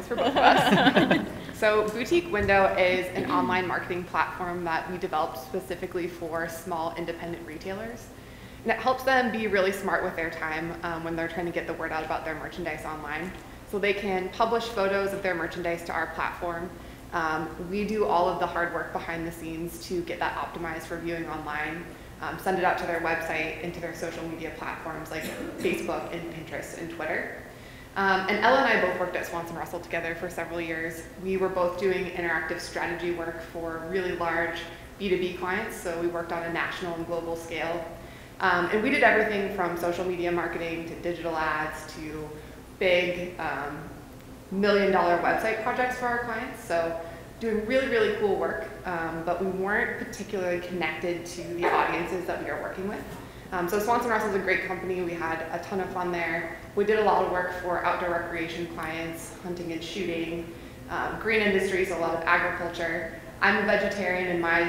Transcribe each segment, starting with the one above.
for both of us. So Boutique Window is an online marketing platform that we developed specifically for small independent retailers. And it helps them be really smart with their time when they're trying to get the word out about their merchandise online. So they can publish photos of their merchandise to our platform. We do all of the hard work behind the scenes to get that optimized for viewing online, send it out to their website and to their social media platforms like Facebook and Pinterest and Twitter. And Ella and I both worked at Swanson Russell together for several years. We were both doing interactive strategy work for really large B2B clients, so we worked on a national and global scale. And we did everything from social media marketing to digital ads to big million-dollar website projects for our clients. So doing really, really cool work, but we weren't particularly connected to the audiences that we are working with. So Swanson Russell is a great company. We had a ton of fun there. We did a lot of work for outdoor recreation clients, hunting and shooting, green industries, a lot of agriculture. I'm a vegetarian and my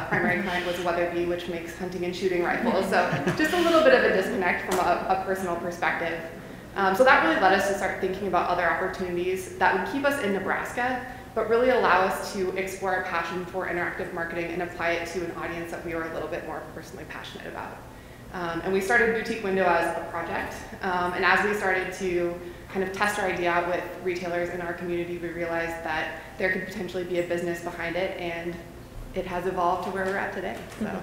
primary client was Weatherby, which makes hunting and shooting rifles. So just a little bit of a disconnect from a personal perspective. So that really led us to start thinking about other opportunities that would keep us in Nebraska, but really allow us to explore our passion for interactive marketing and apply it to an audience that we were a little bit more personally passionate about. And we started Boutique Window as a project. And as we started to kind of test our idea out with retailers in our community, we realized that there could potentially be a business behind it, and it has evolved to where we're at today. So.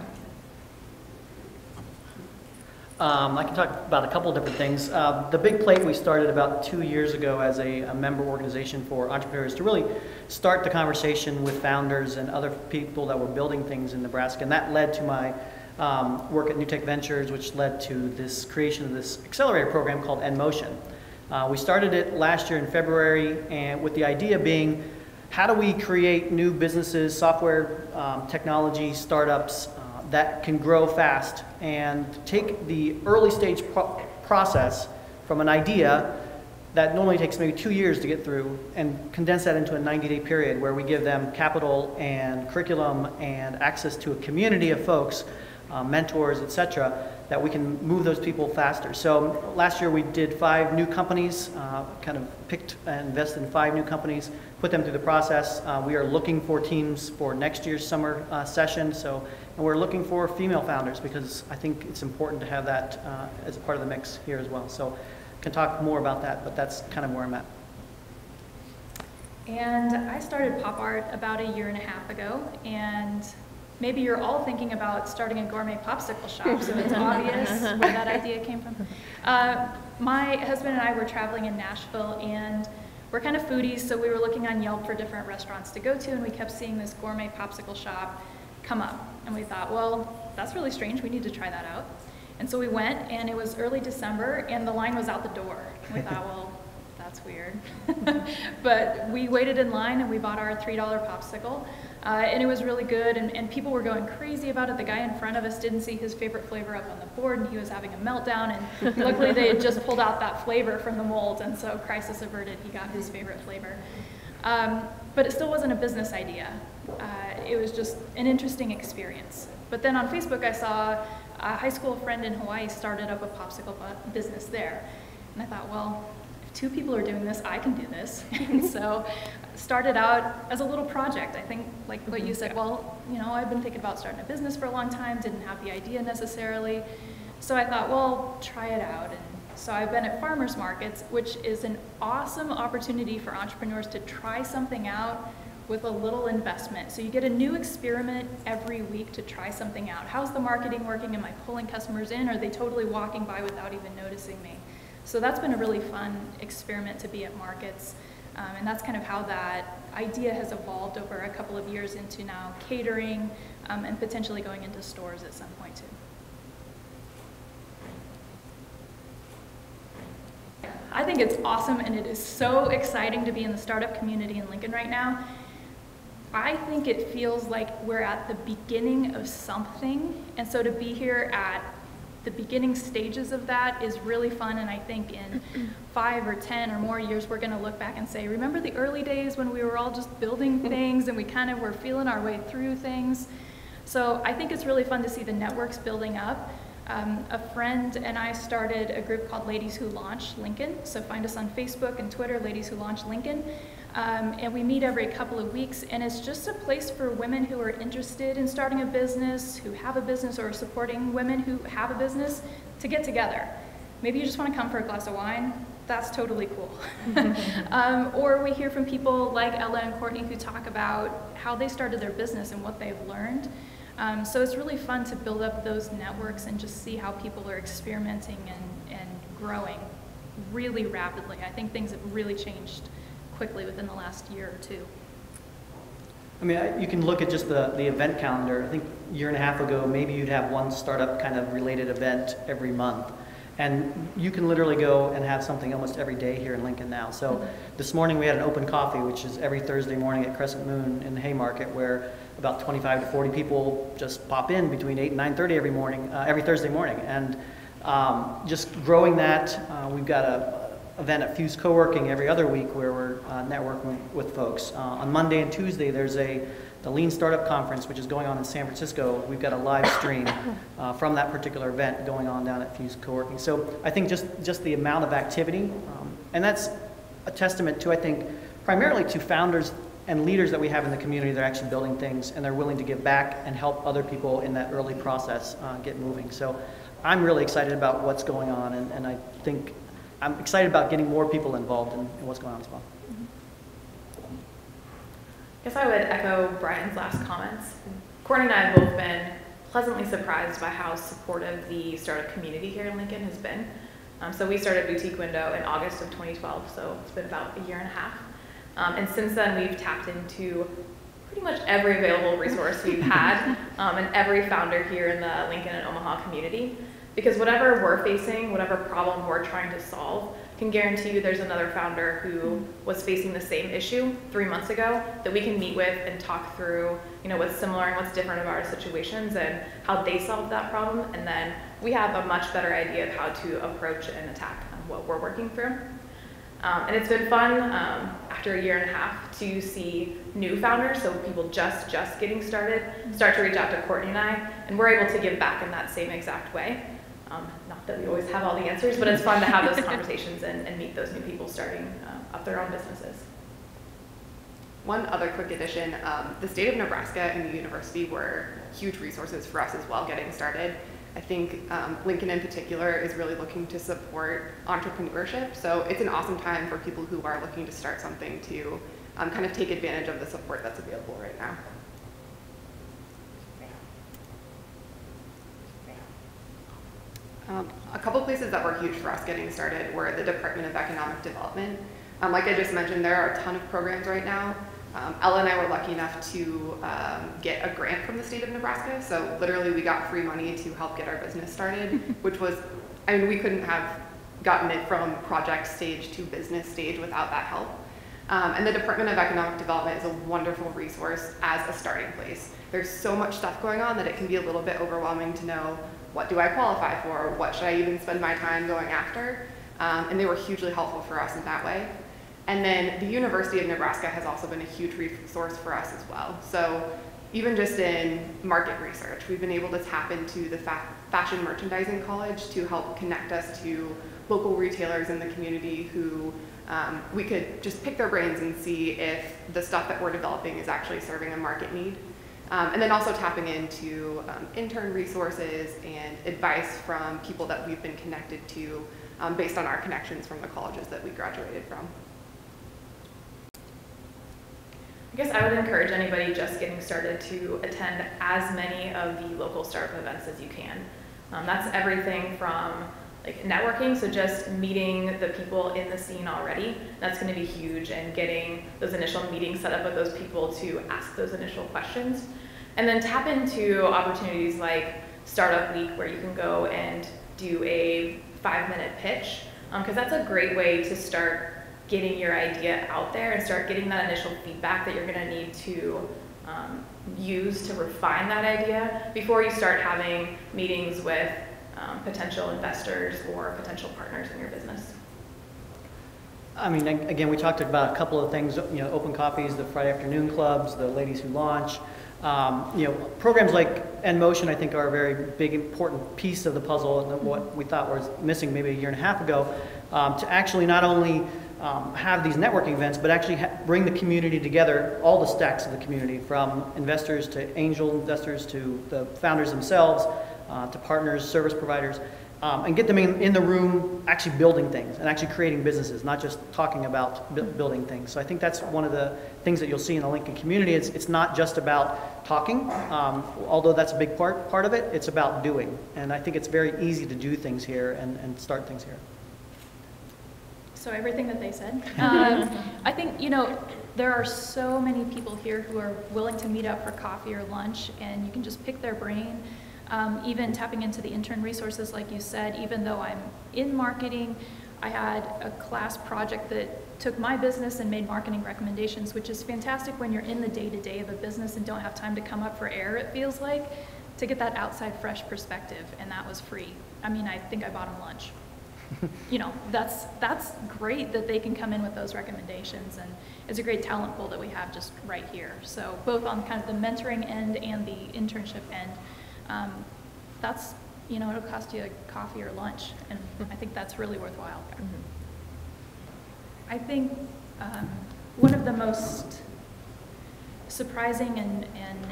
I can talk about a couple different things. The Big Plate we started about 2 years ago as a member organization for entrepreneurs to really start the conversation with founders and other people that were building things in Nebraska, and that led to my work at NUtech Ventures, which led to this creation of this accelerator program called NMotion. We started it last year in February, and with the idea being, how do we create new businesses, software, technology, startups that can grow fast and take the early stage process from an idea that normally takes maybe 2 years to get through and condense that into a 90-day period where we give them capital and curriculum and access to a community of folks, mentors, etc., that we can move those people faster. So last year we did 5 new companies, kind of picked and invested in 5 new companies, put them through the process. We are looking for teams for next year's summer session. And we're looking for female founders because I think it's important to have that as a part of the mix here as well. So I can talk more about that, but that's kind of where I'm at. And I started Pop Art about 1.5 years ago, and maybe you're all thinking about starting a gourmet popsicle shop, so it's obvious where that idea came from. My husband and I were traveling in Nashville, and we're kind of foodies, so we were looking on Yelp for different restaurants to go to, and we kept seeing this gourmet popsicle shop come up. And we thought, well, that's really strange, we need to try that out. And so we went, and it was early December, and the line was out the door. And we thought, well, that's weird. But we waited in line, and we bought our $3 popsicle. And it was really good, and people were going crazy about it. The guy in front of us didn't see his favorite flavor up on the board, and he was having a meltdown, and luckily they had just pulled out that flavor from the mold, and so crisis averted, he got his favorite flavor. But it still wasn't a business idea. It was just an interesting experience. But then on Facebook I saw a high school friend in Hawaii started up a popsicle business there. And I thought, well, if 2 people are doing this, I can do this. And so started out as a little project. I think, like what you said, well, you know, I've been thinking about starting a business for a long time, didn't have the idea necessarily. So I thought, well, try it out. And so I've been at farmers markets, which is an awesome opportunity for entrepreneurs to try something out with a little investment. So you get a new experiment every week to try something out. How's the marketing working? Am I pulling customers in? Are they totally walking by without even noticing me? So that's been a really fun experiment to be at markets. And that's kind of how that idea has evolved over a couple of years into now catering and potentially going into stores at some point too. I think it's awesome, and it is so exciting to be in the startup community in Lincoln right now. I think it feels like we're at the beginning of something, and so to be here at the beginning stages of that is really fun, and I think in 5 or 10 or more years we're going to look back and say, remember the early days when we were all just building things and we kind of were feeling our way through things? So I think it's really fun to see the networks building up. A friend and I started a group called Ladies Who Launch Lincoln, so find us on Facebook and Twitter, Ladies Who Launch Lincoln. And we meet every couple of weeks, and it's just a place for women who are interested in starting a business, who have a business, or supporting women who have a business to get together. Maybe you just want to come for a glass of wine. That's totally cool. Or we hear from people like Ella and Courtney who talk about how they started their business and what they've learned. So it's really fun to build up those networks and just see how people are experimenting and growing really rapidly. I think things have really changed quickly within the last year or two. I mean, you can look at just the event calendar. I think a year and a half ago, maybe you'd have one startup kind of related event every month. And you can literally go and have something almost every day here in Lincoln now. So this morning we had an open coffee, which is every Thursday morning at Crescent Moon in the Haymarket, where about 25 to 40 people just pop in between 8 and 9:30 every morning, every Thursday morning. And just growing that, we've got a event at Fuse Co-working every other week where we're networking with folks. On Monday and Tuesday, there's the Lean Startup Conference, which is going on in San Francisco. We've got a live stream from that particular event going on down at Fuse Co-working. So I think just the amount of activity, and that's a testament to, I think, primarily to founders and leaders that we have in the community that are actually building things, and they're willing to give back and help other people in that early process get moving. So I'm really excited about what's going on, and I think I'm excited about getting more people involved in what's going on as well. I guess I would echo Brian's last comments. Courtney and I have both been pleasantly surprised by how supportive the startup community here in Lincoln has been. So we started Boutique Window in August of 2012, so it's been about a year and a half. And since then, we've tapped into pretty much every available resource we've had and every founder here in the Lincoln and Omaha community. Because whatever we're facing, whatever problem we're trying to solve, can guarantee you there's another founder who was facing the same issue 3 months ago that we can meet with and talk through, what's similar and what's different about our situations and how they solved that problem. And then we have a much better idea of how to approach and attack what we're working through. And it's been fun after a year and a half to see new founders, so people just getting started, start to reach out to Courtney and I, and we're able to give back in that same exact way. Not that we always have all the answers, but it's fun to have those conversations and meet those new people starting up their own businesses. One other quick addition, the state of Nebraska and the university were huge resources for us as well getting started. I think Lincoln in particular is really looking to support entrepreneurship, so it's an awesome time for people who are looking to start something to kind of take advantage of the support that's available right now. A couple places that were huge for us getting started were the Department of Economic Development. Like I just mentioned, there are a ton of programs right now. Ella and I were lucky enough to get a grant from the state of Nebraska. So literally we got free money to help get our business started, which was, we couldn't have gotten it from project stage to business stage without that help. And the Department of Economic Development is a wonderful resource as a starting place. There's so much stuff going on that it can be a little bit overwhelming to know, what do I qualify for? What should I even spend my time going after? And they were hugely helpful for us in that way. And then the University of Nebraska has also been a huge resource for us as well. So even just in market research, we've been able to tap into the Fashion Merchandising College to help connect us to local retailers in the community who we could just pick their brains and see if the stuff that we're developing is actually serving a market need. And then also tapping into intern resources and advice from people that we've been connected to based on our connections from the colleges that we graduated from. I guess I would encourage anybody just getting started to attend as many of the local startup events as you can. That's everything from networking, so just meeting the people in the scene already. That's going to be huge, and getting those initial meetings set up with those people to ask those initial questions. And then tap into opportunities like Startup Week, where you can go and do a 5-minute pitch, because that's a great way to start getting your idea out there and start getting that initial feedback that you're going to need to use to refine that idea before you start having meetings with potential investors or potential partners in your business. Again, we talked about a couple of things, open coffees, the Friday afternoon clubs, the ladies who launch. Programs like NMotion, I think, are a very big, important piece of the puzzle, and what we thought was missing maybe a year and a half ago, to actually not only have these networking events, but actually bring the community together, all the stacks of the community, from investors to angel investors to the founders themselves, to partners, service providers, and get them in the room actually building things and actually creating businesses, not just talking about building things. So I think that's one of the things that you'll see in the Lincoln community. It's not just about talking, although that's a big part of it. It's about doing. And I think it's very easy to do things here and start things here. So everything that they said. I think, there are so many people here who are willing to meet up for coffee or lunch, and you can just pick their brain. Even tapping into the intern resources, like you said, even though I'm in marketing, I had a class project that took my business and made marketing recommendations, which is fantastic when you're in the day-to-day of a business and don't have time to come up for air, it feels like, to get that outside fresh perspective, and that was free. I mean, I think I bought them lunch. That's great that they can come in with those recommendations, and it's a great talent pool that we have just right here. So both on kind of the mentoring end and the internship end, that's, it'll cost you a coffee or lunch, and I think that's really worthwhile. I think one of the most surprising and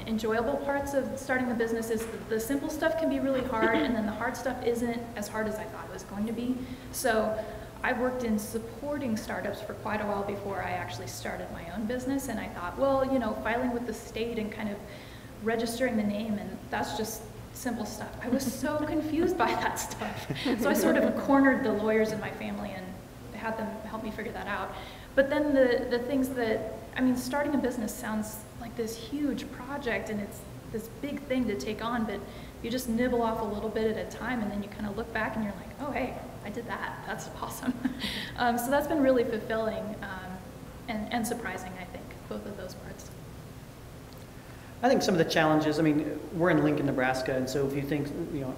enjoyable parts of starting the business is the simple stuff can be really hard, and then the hard stuff isn't as hard as I thought it was going to be. So I worked in supporting startups for quite a while before I actually started my own business, and I thought, well, filing with the state and kind of registering the name, and that's just simple stuff. I was so confused by that stuff. So I sort of cornered the lawyers in my family and had them help me figure that out. But then the things that, starting a business sounds like this huge project, and it's this big thing to take on, but you just nibble off a little bit at a time, and then you kind of look back and you're like, oh, hey, I did that. That's awesome. So that's been really fulfilling and surprising, I think, both of those parts. I think some of the challenges, we're in Lincoln, Nebraska, and so if you think,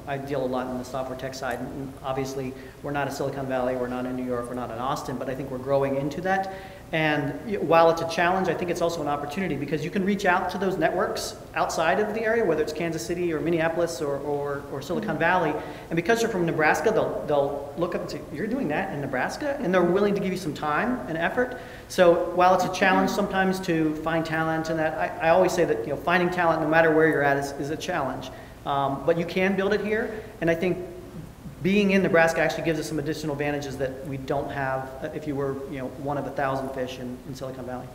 I deal a lot in the software tech side, and obviously we're not a Silicon Valley, we're not in New York, we're not in Austin, but I think we're growing into that. And while it's a challenge, I think it's also an opportunity, because you can reach out to those networks outside of the area, whether it's Kansas City or Minneapolis or Silicon Valley, and because you're from Nebraska, they'll look up and say, you're doing that in Nebraska? And they're willing to give you some time and effort. So while it's a challenge sometimes to find talent and that, I always say that finding talent, no matter where you're at, is a challenge. But you can build it here, and I think being in Nebraska actually gives us some additional advantages that we don't have if you were, one of 1,000 fish in Silicon Valley.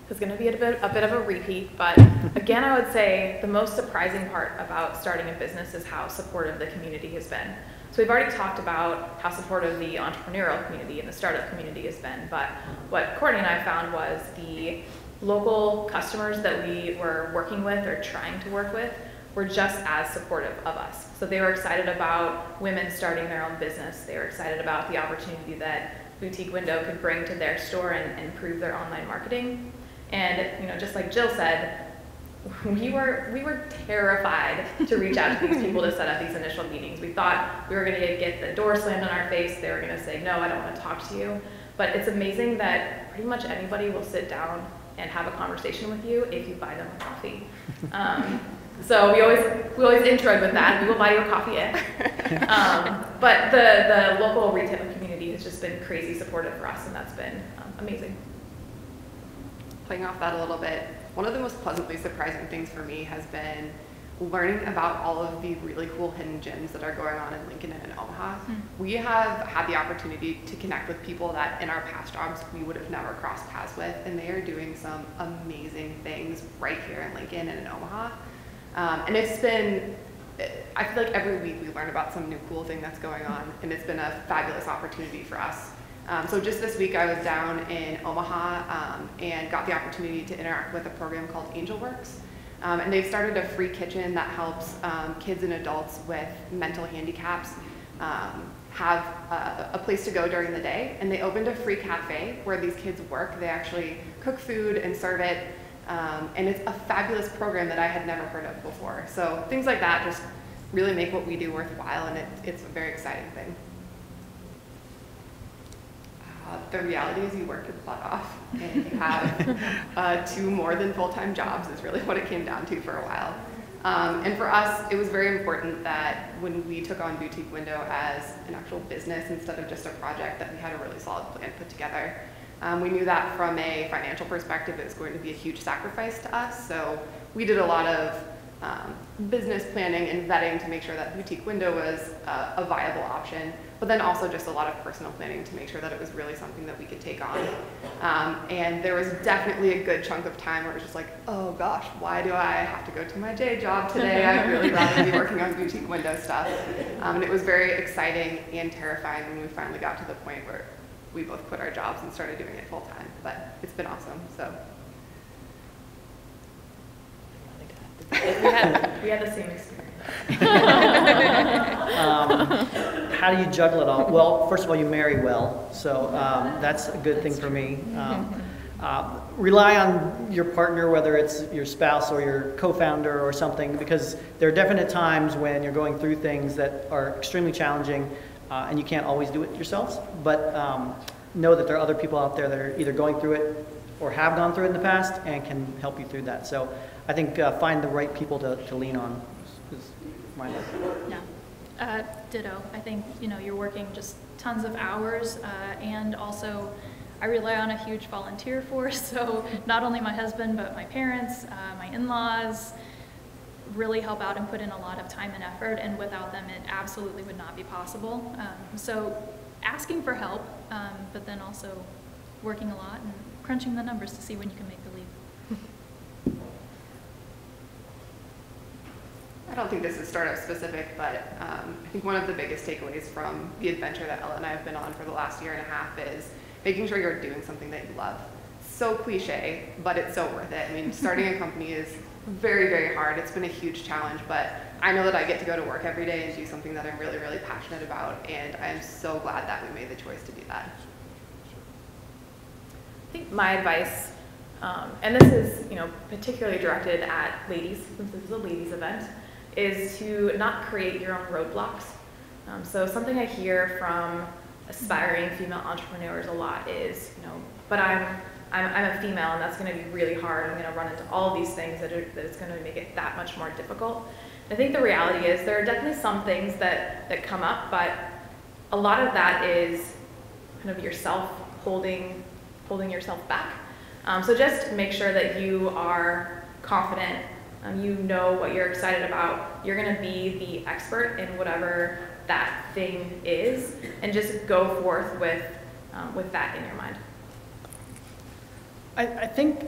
It's going to be a bit of a repeat, but again, I would say the most surprising part about starting a business is how supportive the community has been. So we've already talked about how supportive the entrepreneurial community and the startup community has been, but what Courtney and I found was the local customers that we were working with or trying to work with were just as supportive of us. So they were excited about women starting their own business. They were excited about the opportunity that Boutique Window could bring to their store and improve their online marketing. And just like Jill said, we were terrified to reach out to these people to set up these initial meetings. We thought we were going to get the door slammed in our face. They were going to say, no, I don't want to talk to you. But it's amazing that pretty much anybody will sit down and have a conversation with you if you buy them a coffee. So we always introed with that. We will buy you a coffee if. But the local retail community has just been crazy supportive for us, and that's been amazing. Playing off that a little bit, one of the most pleasantly surprising things for me has been learning about all of the really cool hidden gems that are going on in Lincoln and in Omaha. We have had the opportunity to connect with people that in our past jobs we would have never crossed paths with, and they are doing some amazing things right here in Lincoln and in Omaha. And it's been, I feel like every week we learn about some new cool thing that's going on, and it's been a fabulous opportunity for us. So just this week I was down in Omaha and got the opportunity to interact with a program called Wortz. And they've started a free kitchen that helps kids and adults with mental handicaps have a place to go during the day. And they opened a free cafe where these kids work. They actually cook food and serve it. And it's a fabulous program that I had never heard of before. So things like that just really make what we do worthwhile, and it's a very exciting thing. The reality is you worked your butt off, and you have 2 more than full-time jobs is really what it came down to for a while. And for us, it was very important that when we took on Boutique Window as an actual business instead of just a project, that we had a really solid plan put together. We knew that from a financial perspective, it was going to be a huge sacrifice to us, so we did a lot of business planning and vetting to make sure that Boutique Window was a viable option, but then also just a lot of personal planning to make sure that it was really something that we could take on. And there was definitely a good chunk of time where it was just like, oh gosh, why do I have to go to my day job today? I'd really rather be working on Boutique Window stuff. And it was very exciting and terrifying when we finally got to the point where we both quit our jobs and started doing it full time, but it's been awesome, so. We had the same experience. How do you juggle it all? Well, first of all, you marry well, so that's a good thing for me. Rely on your partner, whether it's your spouse or your co-founder or something, because there are definite times when you're going through things that are extremely challenging and you can't always do it yourselves, but know that there are other people out there that are either going through it or have gone through it in the past and can help you through that. So I think find the right people to lean on is my life. Yeah, ditto. I think, you know, you're working just tons of hours, and also I rely on a huge volunteer force, so not only my husband, but my parents, my in-laws really help out and put in a lot of time and effort, and without them it absolutely would not be possible. So asking for help, but then also working a lot and crunching the numbers to see when you can make the leap. I don't think this is startup specific, but I think one of the biggest takeaways from the adventure that Ella and I have been on for the last year and a half is making sure you're doing something that you love. So cliche, but it's so worth it. I mean, starting a company is very, very hard. It's been a huge challenge, but I know that I get to go to work every day and do something that I'm really, really passionate about, and I am so glad that we made the choice to do that. I think my advice, and this is, you know, particularly directed at ladies, since this is a ladies event, is to not create your own roadblocks. So something I hear from aspiring female entrepreneurs a lot is, you know, but I'm a female and that's going to be really hard. I'm going to run into all of these things that it's going to make it that much more difficult. And I think the reality is there are definitely some things that come up, but a lot of that is kind of yourself holding yourself back. So just make sure that you are confident, you know what you're excited about, you're going to be the expert in whatever that thing is, and just go forth with that in your mind. I think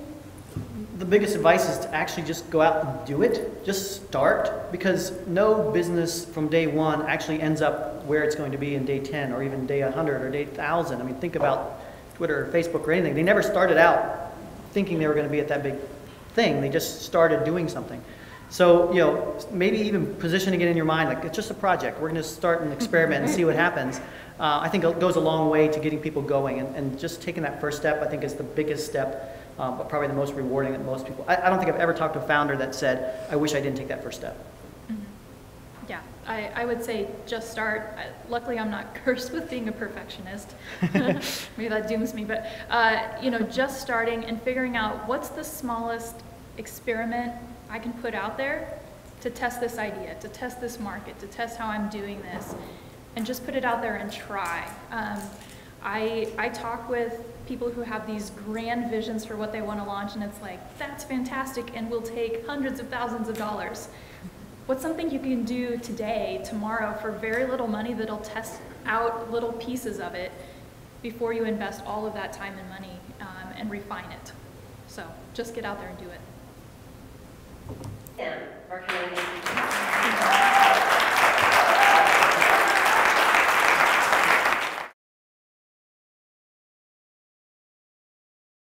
the biggest advice is to actually just go out and do it. Just start, because no business from day one actually ends up where it's going to be in day 10 or even day 100 or day 1,000. I mean, think about Twitter or Facebook or anything. They never started out thinking they were going to be at that big thing. They just started doing something. So, you know, maybe even positioning it in your mind, like it's just a project. We're going to start an experiment and see what happens. I think it goes a long way to getting people going, and just taking that first step, I think, is the biggest step, but probably the most rewarding that most people. I don't think I've ever talked to a founder that said, I wish I didn't take that first step. Mm-hmm. Yeah, I would say just start. Luckily, I'm not cursed with being a perfectionist. Maybe that dooms me, but you know, just starting and figuring out what's the smallest experiment I can put out there to test this idea, to test this market, to test how I'm doing this, and just put it out there and try. I talk with people who have these grand visions for what they want to launch, and it's like, that's fantastic and will take hundreds of thousands of dollars. What's something you can do today, tomorrow, for very little money that'll test out little pieces of it before you invest all of that time and money and refine it? So just get out there and do it. Yeah.